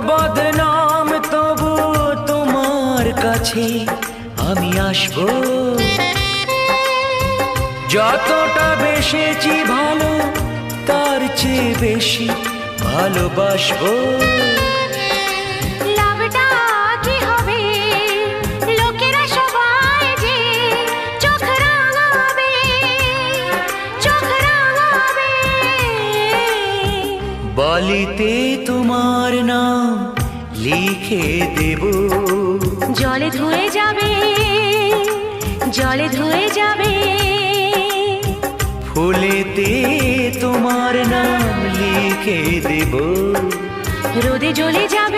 বদনাম তবু তোমার কাছে আমি আসবো। যতটা বেসেছি ভালো তার চেয়ে বেশি ভালোবাসবো। লাভটা কি হবে লোকেরা সবাই যে চোখ রাঙাবে, চোখ রাঙাবে। বলিতে তোমার নাম লিখে দেব, জলে ধুয়ে যাবে, জলে ধুয়ে যাবে। ফুলেতে তোমার নাম লিখে দেব, রোদে জ্বলে যাবে।